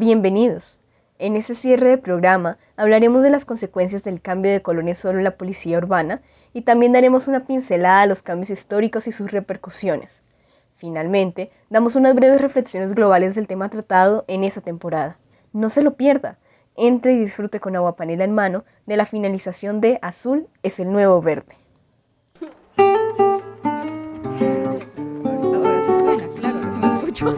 Bienvenidos. En este cierre de programa hablaremos de las consecuencias del cambio de colonia sobre la policía urbana y también daremos una pincelada a los cambios históricos y sus repercusiones. Finalmente, damos unas breves reflexiones globales del tema tratado en esta temporada. No se lo pierda. Entre y disfrute con agua panela en mano de la finalización de Azul es el nuevo verde. Ahora sí suena, claro, ahora sí me escucho.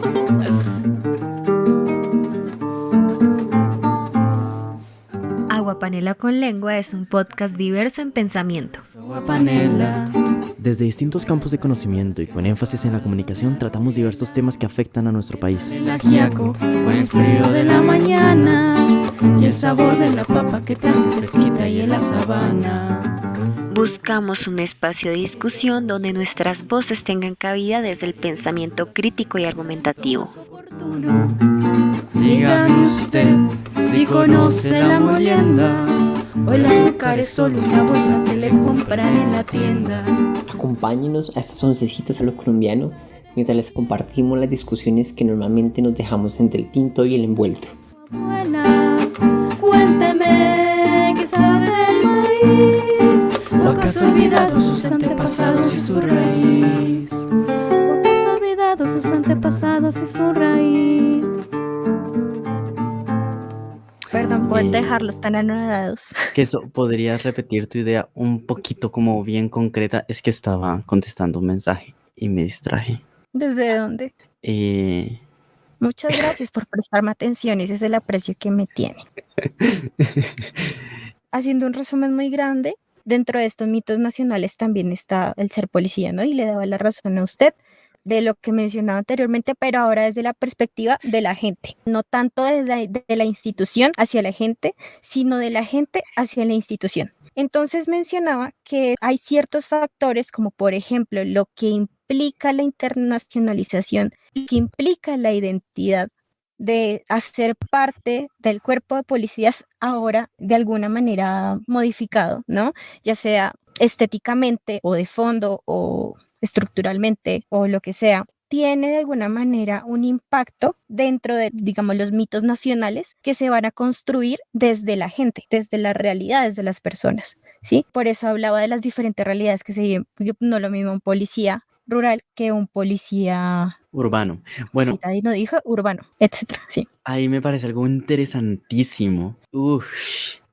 Agua Panela con Lengua es un podcast diverso en pensamiento. Agua panela. Desde distintos campos de conocimiento y con énfasis en la comunicación tratamos diversos temas que afectan a nuestro país. El ajiaco con el frío de la mañana y el sabor de la papa que trae fresquita y en la sabana. Buscamos un espacio de discusión donde nuestras voces tengan cabida desde el pensamiento crítico y argumentativo. Dígame usted si conoce la molienda o el azúcar es solo una bolsa que le compra en la tienda. Acompáñenos a estas oncecitas a lo colombiano mientras les compartimos las discusiones que normalmente nos dejamos entre el tinto y el envuelto. Buena, cuénteme qué sabe del maíz, o acaso olvidado sus antepasados y su raíz, o acaso olvidado sus antepasados y su raíz. Perdón por dejarlos tan anodados. Que eso, ¿podrías repetir tu idea un poquito como bien concreta? Es que estaba contestando un mensaje y me distraje. ¿Desde dónde? Eh... Muchas gracias por prestarme atención, ese es el aprecio que me tiene. Haciendo un resumen muy grande, dentro de estos mitos nacionales también está el ser policía, ¿no? Y le daba la razón a usted de lo que mencionaba anteriormente, pero ahora desde la perspectiva de la gente, no tanto desde la institución hacia la gente, sino de la gente hacia la institución. Entonces mencionaba que hay ciertos factores como por ejemplo lo que implica la internacionalización y que implica la identidad de hacer parte del cuerpo de policías ahora de alguna manera modificado, ¿no? Ya sea estéticamente o de fondo o estructuralmente o lo que sea, tiene de alguna manera un impacto dentro de, digamos, los mitos nacionales que se van a construir desde la gente, desde las realidades de las personas, ¿sí? Por eso hablaba de las diferentes realidades que se viven, no lo mismo un policía rural que un policía urbano. Bueno, ahí no dijo urbano, etcétera, sí. Ahí me parece algo interesantísimo.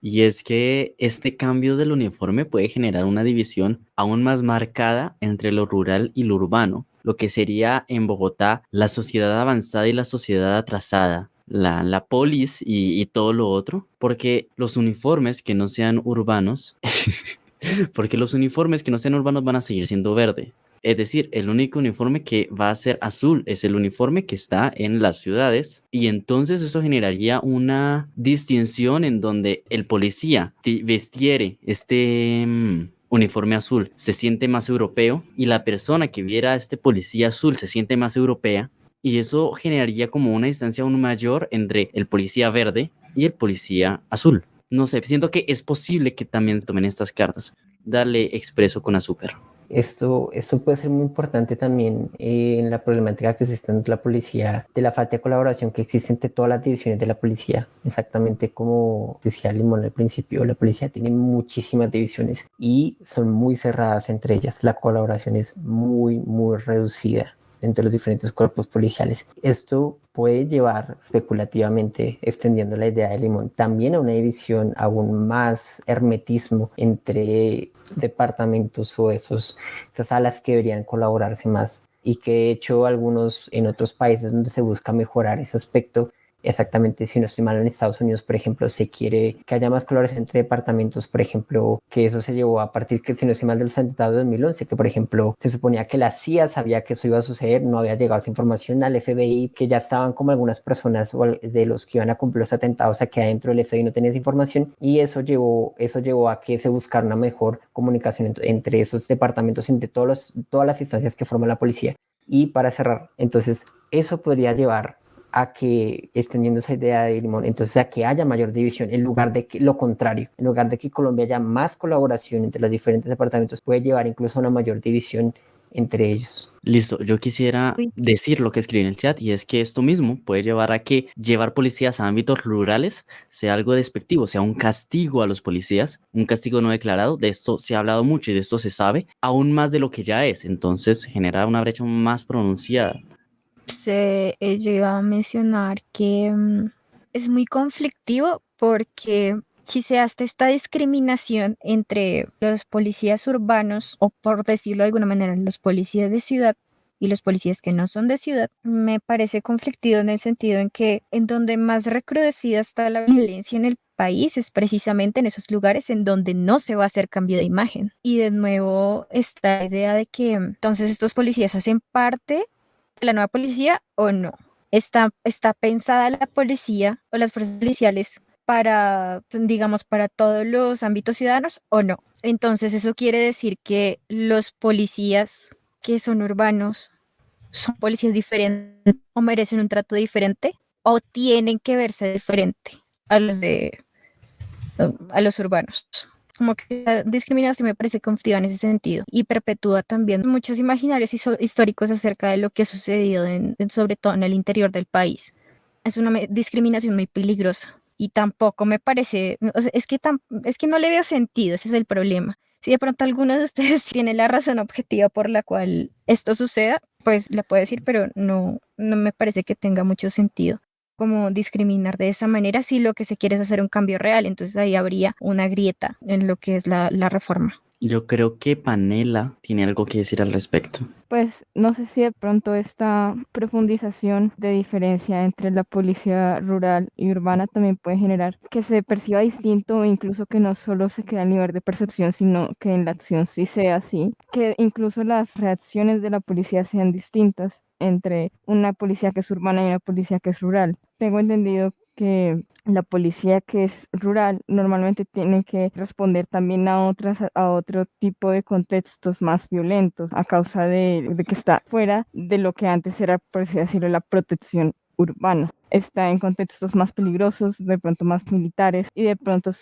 Y es que este cambio del uniforme puede generar una división aún más marcada entre lo rural y lo urbano, lo que sería en Bogotá la sociedad avanzada y la sociedad atrasada, la polis y todo lo otro, porque los uniformes que no sean urbanos, van a seguir siendo verde. Es decir, el único uniforme que va a ser azul es el uniforme que está en las ciudades y entonces eso generaría una distinción en donde el policía vestiere este uniforme azul se siente más europeo y la persona que viera a este policía azul se siente más europea y eso generaría como una distancia aún mayor entre el policía verde y el policía azul. No sé, siento que es posible que también tomen estas cartas. Dale expreso con azúcar. Esto puede ser muy importante también en la problemática que existe entre la policía, de la falta de colaboración que existe entre todas las divisiones de la policía. Exactamente como decía Limón al principio, la policía tiene muchísimas divisiones y son muy cerradas entre ellas. La colaboración es muy, muy reducida entre los diferentes cuerpos policiales. Esto puede llevar especulativamente, extendiendo la idea de Limón, también a una división, aún más hermetismo entre departamentos o esas alas que deberían colaborarse más y que de hecho algunos en otros países donde se busca mejorar ese aspecto. Exactamente, si no estoy mal, en Estados Unidos, por ejemplo, se quiere que haya más colaboración entre departamentos, por ejemplo, que eso se llevó a partir, que si no estoy mal, de los atentados de 2011, que por ejemplo se suponía que la CIA sabía que eso iba a suceder, no había llegado esa información al FBI, que ya estaban como algunas personas de los que iban a cumplir los atentados aquí adentro del FBI no tenían esa información y eso llevó a que se buscara una mejor comunicación entre esos departamentos, entre todas las instancias que forman la policía. Y para cerrar, entonces eso podría llevar a que, extendiendo esa idea de Limón, entonces a que haya mayor división en lugar de que lo contrario, en lugar de que Colombia haya más colaboración entre los diferentes departamentos, puede llevar incluso a una mayor división entre ellos. Listo, yo quisiera Uy, decir lo que escribí en el chat y es que esto mismo puede llevar a que llevar policías a ámbitos rurales sea algo despectivo, sea un castigo a los policías, un castigo no declarado. De esto se ha hablado mucho y de esto se sabe aún más de lo que ya es. Entonces genera una brecha más pronunciada. yo iba a mencionar que es muy conflictivo porque si se hace esta discriminación entre los policías urbanos, o por decirlo de alguna manera, los policías de ciudad y los policías que no son de ciudad, me parece conflictivo en el sentido en que en donde más recrudecida está la violencia en el país es precisamente en esos lugares en donde no se va a hacer cambio de imagen. Y de nuevo esta idea de que entonces estos policías hacen parte de la nueva policía o no. Está pensada la policía o las fuerzas policiales para, digamos, para todos los ámbitos ciudadanos o no. Entonces eso quiere decir que los policías que son urbanos son policías diferentes o merecen un trato diferente o tienen que verse diferente a los urbanos. Como que la discriminación me parece conflictiva en ese sentido y perpetúa también muchos imaginarios históricos acerca de lo que ha sucedido sobre todo en el interior del país. Es una discriminación muy peligrosa y tampoco me parece, o sea, es que no le veo sentido, ese es el problema. Si de pronto alguno de ustedes tiene la razón objetiva por la cual esto suceda, pues la puede decir, pero no me parece que tenga mucho sentido como discriminar de esa manera si lo que se quiere es hacer un cambio real. Entonces ahí habría una grieta en lo que es la reforma. Yo creo que Panela tiene algo que decir al respecto. Pues no sé si de pronto esta profundización de diferencia entre la policía rural y urbana también puede generar que se perciba distinto o incluso que no solo se quede a nivel de percepción, sino que en la acción sí sea así, que incluso las reacciones de la policía sean distintas entre una policía que es urbana y una policía que es rural. Tengo entendido que la policía que es rural normalmente tiene que responder también a otro tipo de contextos más violentos a causa de que está fuera de lo que antes era, por así decirlo, la protección urbana. Está en contextos más peligrosos, de pronto más militares y de pronto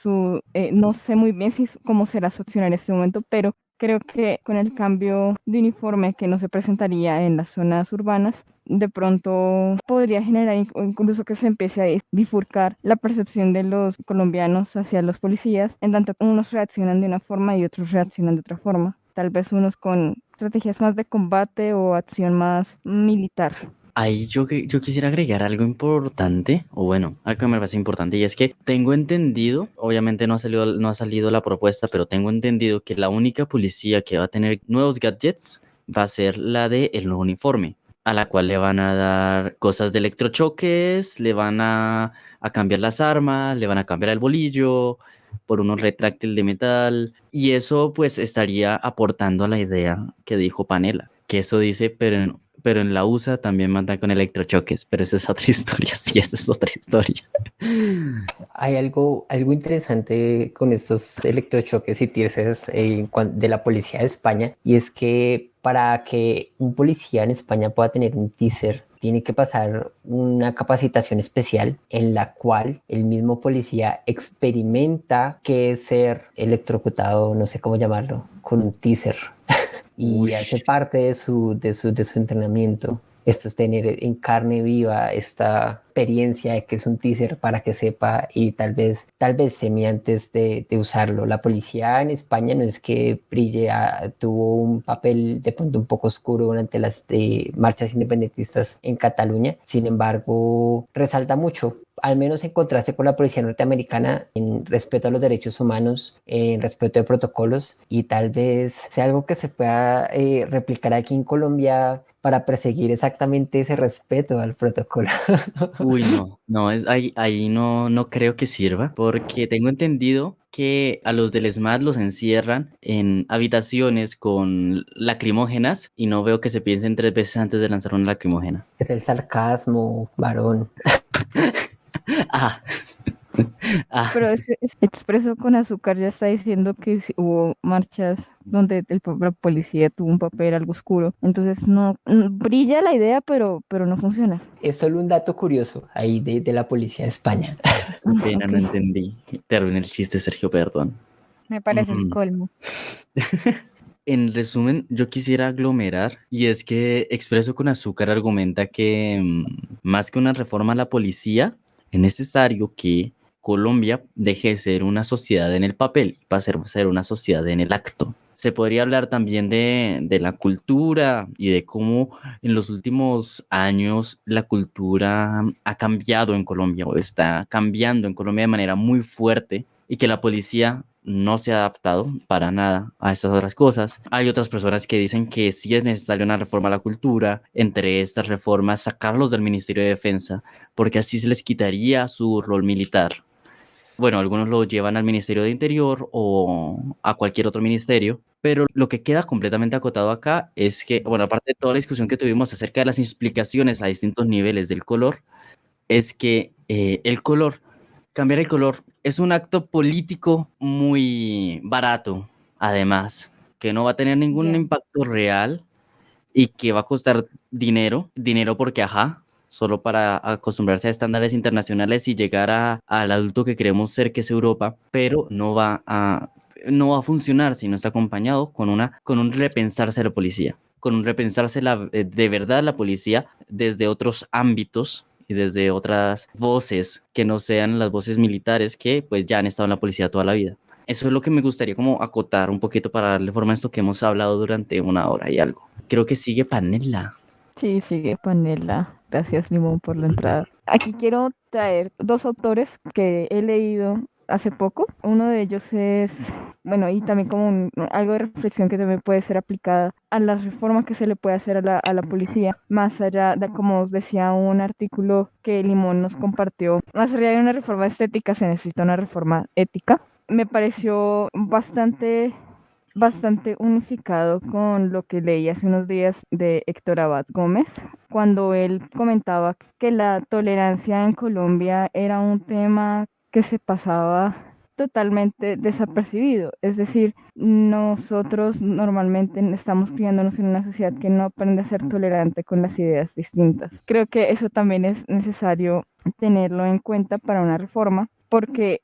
no sé muy bien cómo será su acción en este momento, pero creo que con el cambio de uniforme que no se presentaría en las zonas urbanas, de pronto podría generar incluso que se empiece a bifurcar la percepción de los colombianos hacia los policías, en tanto que unos reaccionan de una forma y otros reaccionan de otra forma. Tal vez unos con estrategias más de combate o acción más militar. Ahí yo quisiera agregar algo importante, o bueno, algo que me parece importante, y es que tengo entendido, obviamente no ha salido la propuesta, pero tengo entendido que la única policía que va a tener nuevos gadgets va a ser la de el nuevo uniforme, a la cual le van a dar cosas de electrochoques, le van a cambiar las armas, le van a cambiar el bolillo por unos retráctil de metal, y eso pues estaría aportando a la idea que dijo Panela, que eso dice, pero en la USA también mandan con electrochoques, pero esa es otra historia, sí, esa es otra historia. Hay algo interesante con estos electrochoques y tirs de la policía de España, y es que para que un policía en España pueda tener un teaser, tiene que pasar una capacitación especial en la cual el mismo policía experimenta qué es ser electrocutado, no sé cómo llamarlo, con un teaser. Y hace parte de su entrenamiento. Esto es tener en carne viva esta experiencia de que es un teaser para que sepa y tal vez semi antes de usarlo. La policía en España no es que brille, tuvo un papel de pronto un poco oscuro durante las marchas independentistas en Cataluña. Sin embargo, resalta mucho, al menos en contraste con la policía norteamericana, en respeto a los derechos humanos, en respeto de protocolos, y tal vez sea algo que se pueda replicar aquí en Colombia para perseguir exactamente ese respeto al protocolo. Uy, no, ahí no creo que sirva, porque tengo entendido que a los del SMAT los encierran en habitaciones con lacrimógenas y no veo que se piensen 3 veces antes de lanzar una lacrimógena. Es el sarcasmo, varón. Ah, ah, Pero Expreso con Azúcar ya está diciendo que hubo marchas donde la policía tuvo un papel algo oscuro. Entonces no brilla la idea, pero no funciona. Es solo un dato curioso ahí de la policía de España. qué pena, Ok. no entendí. Terminé el chiste, Sergio, perdón. Me parece el Mm. colmo. En resumen, yo quisiera aglomerar y es que Expreso con Azúcar argumenta que más que una reforma a la policía, es necesario que Colombia deje de ser una sociedad en el papel para ser una sociedad en el acto. Se podría hablar también de la cultura y de cómo en los últimos años la cultura ha cambiado en Colombia o está cambiando en Colombia de manera muy fuerte y que la policía no se ha adaptado para nada a estas otras cosas. Hay otras personas que dicen que sí es necesaria una reforma a la cultura, entre estas reformas sacarlos del Ministerio de Defensa, porque así se les quitaría su rol militar. Bueno, algunos lo llevan al Ministerio de Interior o a cualquier otro ministerio, pero lo que queda completamente acotado acá es que, bueno, aparte de toda la discusión que tuvimos acerca de las explicaciones a distintos niveles del color, es que cambiar el color, es un acto político muy barato, además, que no va a tener ningún Ya. impacto real y que va a costar dinero porque, ajá, solo para acostumbrarse a estándares internacionales y llegar al adulto que queremos ser, que es Europa, pero no va a funcionar si no está acompañado con un repensarse a la policía, con un repensarse de verdad la policía desde otros ámbitos y desde otras voces que no sean las voces militares que pues ya han estado en la policía toda la vida. Eso es lo que me gustaría como acotar un poquito para darle forma a esto que hemos hablado durante una hora y algo. Creo que sigue Panela. Sí, sigue Panela. Gracias, Limón, por la entrada. Aquí quiero traer dos autores que he leído hace poco. Uno de ellos es, bueno, y también como algo de reflexión que también puede ser aplicada a las reformas que se le puede hacer a la policía, más allá de, como os decía, un artículo que Limón nos compartió, más allá de una reforma estética se necesita una reforma ética. Me pareció bastante unificado con lo que leí hace unos días de Héctor Abad Gómez, cuando él comentaba que la tolerancia en Colombia era un tema que se pasaba totalmente desapercibido. Es decir, nosotros normalmente estamos criándonos en una sociedad que no aprende a ser tolerante con las ideas distintas. Creo que eso también es necesario tenerlo en cuenta para una reforma, porque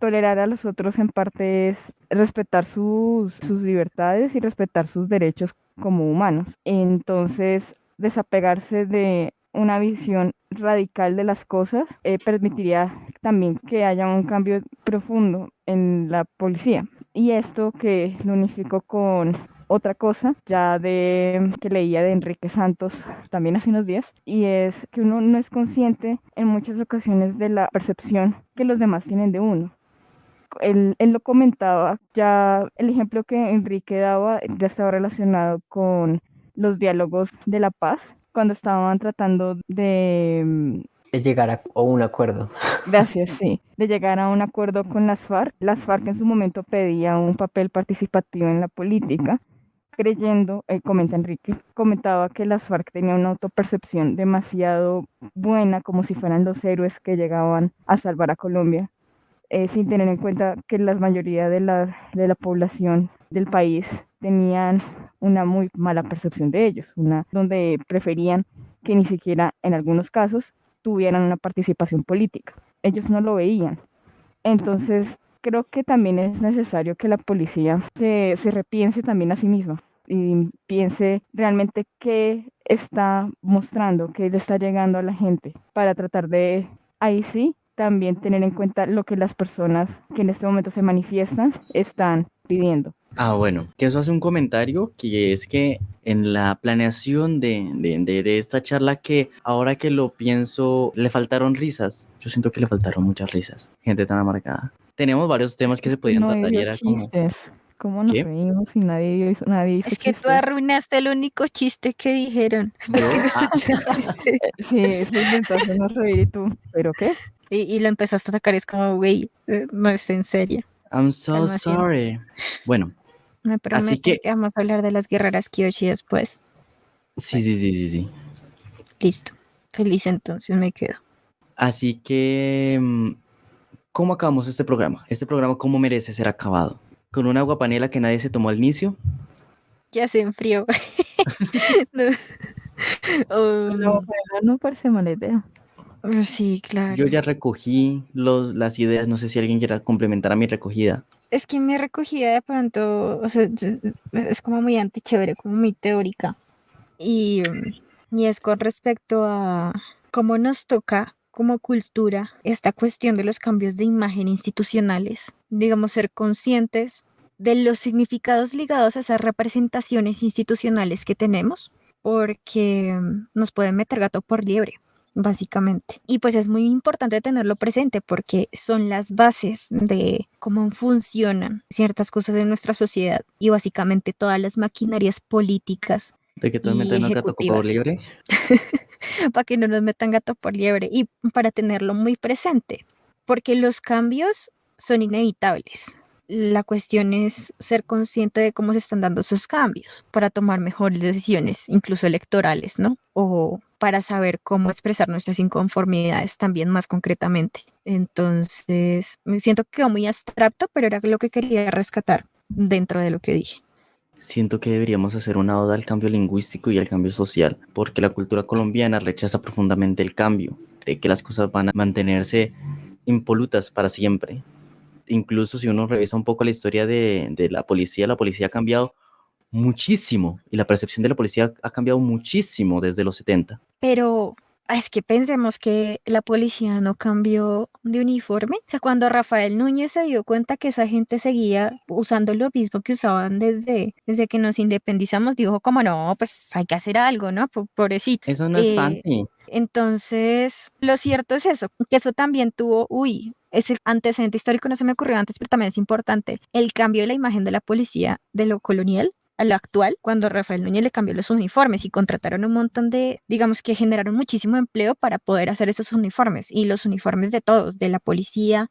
tolerar a los otros en parte es respetar sus libertades y respetar sus derechos como humanos. Entonces, desapegarse de una visión radical de las cosas permitiría también que haya un cambio profundo en la policía. Y esto que lo unifico con otra cosa, ya de que leía de Enrique Santos también hace unos días, y es que uno no es consciente en muchas ocasiones de la percepción que los demás tienen de uno. Él lo comentaba, ya el ejemplo que Enrique daba ya estaba relacionado con los diálogos de la paz, cuando estaban tratando De llegar a un acuerdo. gracias, sí, de llegar a un acuerdo con las FARC. Las FARC en su momento pedían un papel participativo en la política, creyendo, comenta Enrique, comentaba que las FARC tenían una autopercepción demasiado buena, como si fueran los héroes que llegaban a salvar a Colombia, sin tener en cuenta que la mayoría de la población del país tenían una muy mala percepción de ellos, donde preferían que ni siquiera en algunos casos tuvieran una participación política. Ellos no lo veían. Entonces, creo que también es necesario que la policía se repiense también a sí misma y piense realmente qué está mostrando, qué le está llegando a la gente, para tratar de, ahí sí, también tener en cuenta lo que las personas que en este momento se manifiestan están pidiendo. Bueno, que eso hace un comentario que es que en la planeación de esta charla, que ahora que lo pienso, le faltaron risas. Yo siento que le faltaron muchas risas. Gente tan amargada. Tenemos varios temas que se podían No tratar y dio era como, chistes. ¿Cómo nos ¿qué? reímos y nadie hizo Es que tú chistes? arruinaste el único chiste que dijeron. Yo, Sí, se intentó hacernos reír y tú, ¿pero qué? Y lo empezaste a sacar, es como, güey, no es en serio. I'm so Calmación. sorry. Bueno, Me así prometen que, que vamos a hablar de las guerreras Kyoshi después. sí. Listo. Feliz entonces me quedo. Así que, ¿cómo acabamos este programa? Este programa, ¿cómo merece ser acabado? ¿Con una agua panela que nadie se tomó al inicio? Ya se enfrió. No. No, no parece mala idea. Sí, claro. Yo ya recogí las ideas, no sé si alguien quiera complementar a mi recogida. Es que mi recogida de pronto, o sea, es como muy antichévere, como muy teórica. Y, y es con respecto a cómo nos toca como cultura esta cuestión de los cambios de imagen institucionales, digamos, ser conscientes de los significados ligados a esas representaciones institucionales que tenemos, porque nos pueden meter gato por liebre, básicamente. Y pues es muy importante tenerlo presente porque son las bases de cómo funcionan ciertas cosas en nuestra sociedad y básicamente todas las maquinarias políticas De que todos y meten gato por ejecutivas, libre. para que no nos metan gato por liebre y para tenerlo muy presente, porque los cambios son inevitables. La cuestión es ser consciente de cómo se están dando esos cambios para tomar mejores decisiones, incluso electorales, ¿no? O para saber cómo expresar nuestras inconformidades también más concretamente. Entonces, me siento que quedó muy abstracto, pero era lo que quería rescatar dentro de lo que dije. Siento que deberíamos hacer una oda al cambio lingüístico y al cambio social, porque la cultura colombiana rechaza profundamente el cambio, cree que las cosas van a mantenerse impolutas para siempre. Incluso si uno revisa un poco la historia de la policía ha cambiado muchísimo y la percepción de la policía ha cambiado muchísimo desde los 70. Pero es que pensemos que la policía no cambió de uniforme. O sea, cuando Rafael Núñez se dio cuenta que esa gente seguía usando lo mismo que usaban desde que nos independizamos, dijo como no, pues hay que hacer algo, ¿no? Pobrecito. Eso no es fancy. Entonces, lo cierto es eso, que eso también tuvo, ese antecedente histórico no se me ocurrió antes, pero también es importante, el cambio de la imagen de la policía de lo colonial a lo actual, cuando Rafael Núñez le cambió los uniformes y contrataron un montón de, digamos que generaron muchísimo empleo para poder hacer esos uniformes y los uniformes de todos, de la policía,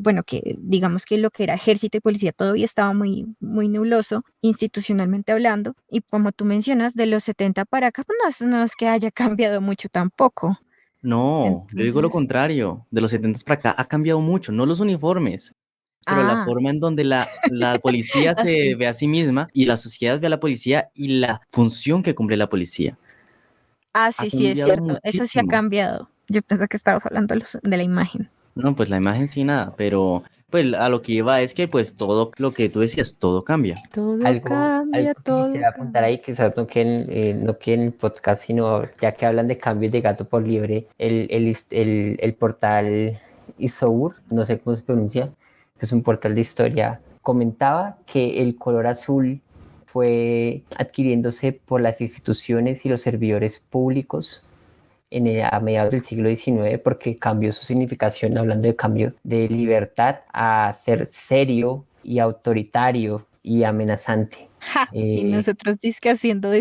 bueno, que digamos que lo que era ejército y policía todavía estaba muy, muy nebuloso institucionalmente hablando y como tú mencionas, de los 70 para acá, pues no es que haya cambiado mucho tampoco. No, yo digo lo Entonces, contrario. De los 70 para acá ha cambiado mucho, no los uniformes, pero la ah, forma en donde la policía se así. ve a sí misma y la sociedad ve a la policía y la función que cumple la policía. Ah, Ha sí, sí, es cambiado cierto. Eso sí ha muchísimo. cambiado. Yo pensé que estabas hablando de la imagen. No, pues la imagen sí nada, pero pues a lo que iba es que pues todo lo que tú decías, todo cambia. Todo Algo cambia, que todo quisiera apuntar cambia. ahí, quizás no que en el podcast, sino ya que hablan de cambios de gato por liebre, el portal Isour, no sé cómo se pronuncia, que es un portal de historia, comentaba que el color azul fue adquiriéndose por las instituciones y los servidores públicos a mediados del siglo XIX porque cambió su significación, hablando de cambio de libertad a ser serio y autoritario y amenazante. ¡Ja! Y Eh, nosotros disque haciendo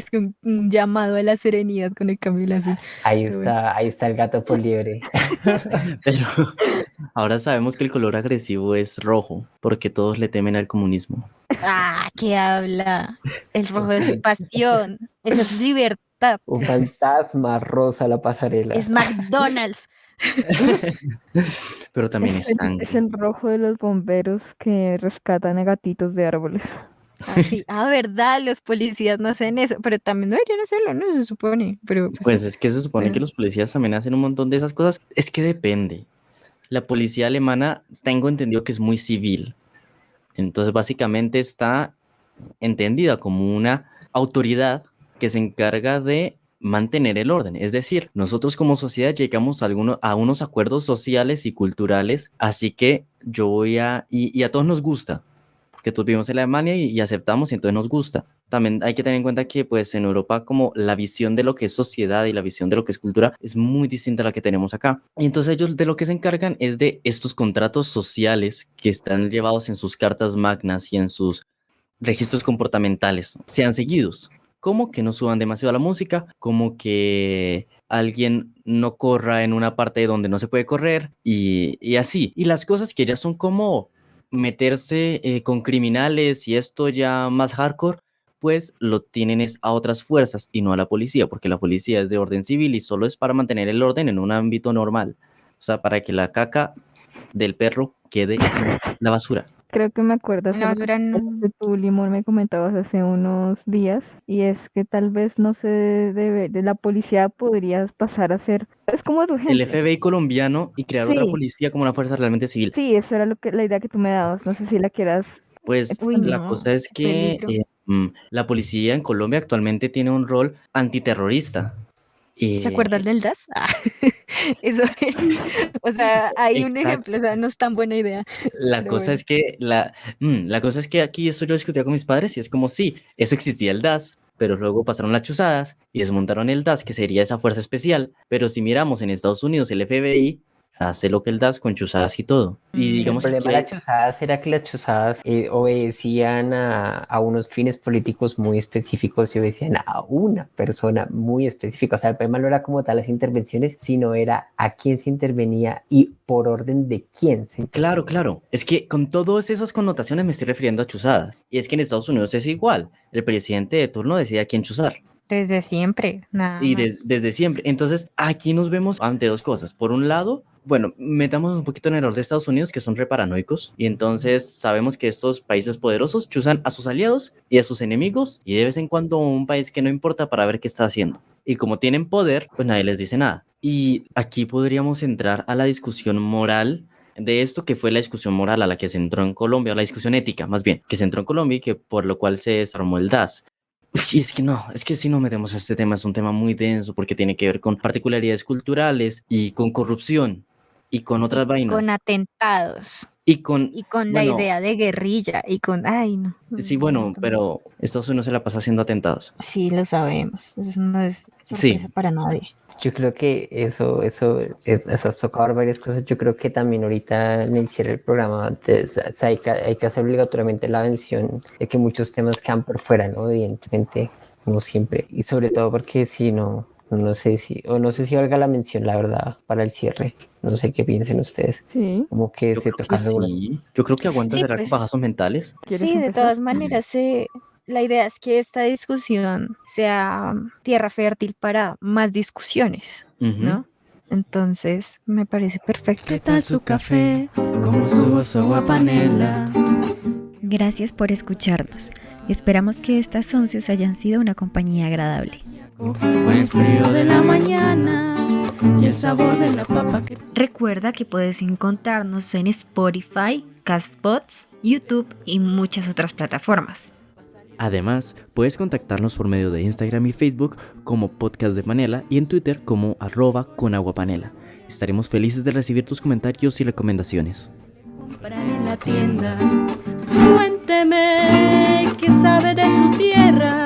un llamado a la serenidad con el cambio del azul. Pero bueno. ahí está el gato por liebre. Pero ahora sabemos que el color agresivo es rojo, porque todos le temen al comunismo. Ah, ¿qué habla? El rojo es pasión. Esa es libertad. Un fantasma rosa la Es pasarela. McDonald's. Pero también Es es es sangre. el rojo de los bomberos que rescatan a gatitos de árboles. Así, verdad, los policías no hacen eso, pero también deberían hacerlo, ¿no? Se supone, pero pues Pues sí. es que se supone que Bueno. los policías también hacen un montón de esas cosas. Es que depende. La policía alemana, tengo entendido que es muy civil. Entonces, básicamente está entendida como una autoridad que se encarga de mantener el orden. Es decir, nosotros como sociedad llegamos a unos acuerdos sociales y culturales, así que yo y a todos nos gusta, porque todos vivimos en Alemania y aceptamos y entonces nos gusta. También hay que tener en cuenta que pues en Europa como la visión de lo que es sociedad y la visión de lo que es cultura es muy distinta a la que tenemos acá. Y entonces ellos de lo que se encargan es de estos contratos sociales que están llevados en sus cartas magnas y en sus registros comportamentales sean seguidos. Como que no suban demasiado la música, como que alguien no corra en una parte donde no se puede correr y así. Y las cosas que ya son como meterse con criminales y esto ya más hardcore, pues lo tienen es a otras fuerzas y no a la policía, porque la policía es de orden civil y solo es para mantener el orden en un ámbito normal. O sea, para que la caca del perro quede en la basura. Creo que me acuerdas La algo basura que tú, Limón, me comentabas hace unos días, y es que tal vez no se debe, de la policía podrías pasar a ser, es como tu El ejemplo. FBI colombiano y crear otra Sí, policía como una fuerza realmente civil. sí, eso era la idea que tú me dabas, no sé si la quieras Pues Uy, expandir. la no, cosa es qué que peligro. la policía en Colombia actualmente tiene un rol antiterrorista. ¿Se acuerdan Eh, del DAS? Eso, o sea, hay un ejemplo, exacto. o sea, no es tan buena idea, La pero cosa bueno. es que la cosa es que aquí esto yo discutía con mis padres y es como sí, eso existía el DAS, pero luego pasaron las chuzadas y desmontaron el DAS, que sería esa fuerza especial. Pero si miramos en Estados Unidos, el FBI hace lo que el DAS con chuzadas y todo. Y El digamos aquí problema de las hay, chuzadas era que las chuzadas obedecían a unos fines políticos muy específicos y obedecían a una persona muy específica. O sea, el problema no era como tal las intervenciones, sino era a quién se intervenía y por orden de quién se claro, intervenía. claro, es que con todas esas connotaciones me estoy refiriendo a chuzadas. Y es que en Estados Unidos es igual, el presidente de turno decide a quién chuzar. Desde siempre, nada Y más. desde siempre. Entonces, aquí nos vemos ante dos cosas. Por un lado, bueno, metamos un poquito en el error de Estados Unidos, que son reparanoicos, y entonces sabemos que estos países poderosos chuzan a sus aliados y a sus enemigos, y de vez en cuando un país que no importa para ver qué está haciendo. Y como tienen poder, pues nadie les dice nada. Y aquí podríamos entrar a la discusión moral de esto, que fue la discusión moral a la que se entró en Colombia, o la discusión ética, más bien, que se entró en Colombia y que por lo cual se desarmó el DAS. Y es que no, es que si no metemos a este tema es un tema muy denso porque tiene que ver con particularidades culturales y con corrupción y con Y otras con vainas atentados, y con, y con la bueno, idea de guerrilla, y con, ay, no, sí, un bueno, montón. pero Estados Unidos se la pasa haciendo atentados. Sí, lo sabemos, eso no es sorpresa Sí, para nadie. Yo creo que has tocado varias cosas. Yo creo que también ahorita en el cierre del programa hay que hacer obligatoriamente la mención de que muchos temas quedan por fuera, ¿no? Evidentemente, como siempre. Y sobre todo porque si no, no sé si valga la mención, la verdad, para el cierre. No sé qué piensen ustedes. Sí, Como que yo se creo que tocan algunas. sí. Yo creo que aguanta Sí, cerrar con pues bajazos mentales. ¿quieres sí, de empezar? todas maneras, la idea es que esta discusión sea tierra fértil para más discusiones, Ujú. ¿no? Entonces, me parece perfecto. ¿Qué tal su café? ¿Cómo estuvo su agua panela? Gracias por escucharnos. Esperamos que estas 11 hayan sido una compañía agradable. Con el frío de la mañana y el sabor de la papa que... Recuerda que puedes encontrarnos en Spotify, Castbox, YouTube y muchas otras plataformas. Además, puedes contactarnos por medio de Instagram y Facebook como Podcast de Panela y en Twitter como @conaguapanela. Estaremos felices de recibir tus comentarios y recomendaciones. compra en la tienda. Cuénteme qué sabe de su tierra.